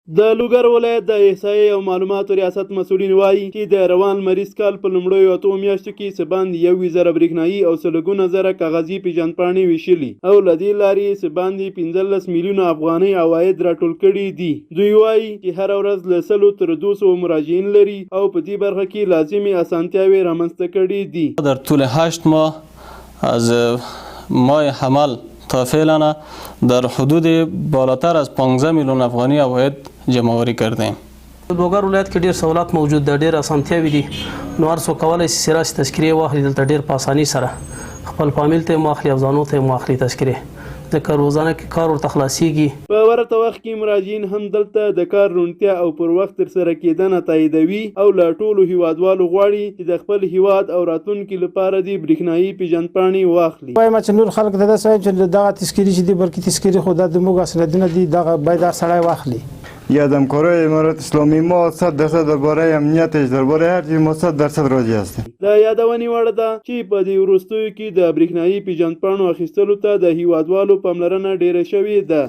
د لوګر ولایت د احصایې او معلوماتو ریاست مسؤلین وایي چې د روان لمریز کال په لومړیو 8 میاشتو کې څه باندې 1,000 برېښنایي او سلګونه زره کاغذي پیژندپاڼې ویشلي او له دې لارې څه باندې 15 میلیونه افغانۍ عواید راټول کړي دي. دوی وایي چې هره ورځ له 100 تر 200 مراجعین لري او په دې برخه کې لازمي اسانتیاوې رامنځته کړي دي. در طول 8 ماه از ماه حمل تا فعلا در حدود بالاتر از 15 میلیون افغانی عواید جمع‌آوری کردیم. لوګر ولایت کې ډېر سہولات موجود ده، ډېر اسانتیاوې دي، نو هر څوک کولی شي چې راسي تذکرې واخلي. دلته ډېر په اسانۍ سره خپل فامیل ته یې واخلي او ځانو ته یې واخلي تذکرې، ځکه روزانه کې کار ورته خلاصېږي. په ورته وخت کې مراجعین هم دلته د کار روڼتیا او پر وخت ترسره کېدنه تاییدوي او له ټولو هیوادوالو غواړي چې د خپل هیواد او راتلونکي لپاره د برېښنایي پیژندپاڼې واخلي. وایم چې نور خلک ته داسې وایم چې دغه تذکرې چې دي بلکې تذکرې خو د موږ سندونه دي، دغه باید سړی واخلي. یا دمکارای امارات اسلامی ما 100% درباره امنیتش، درباره هر چیز ما 100% راضی هستیم. د یادونې وړ ده چې په دې وروستیو کې د برېښنایي پیژندپاڼو اخیستلو ته د هیوادوالو پاملرنه ډیره شوې ده.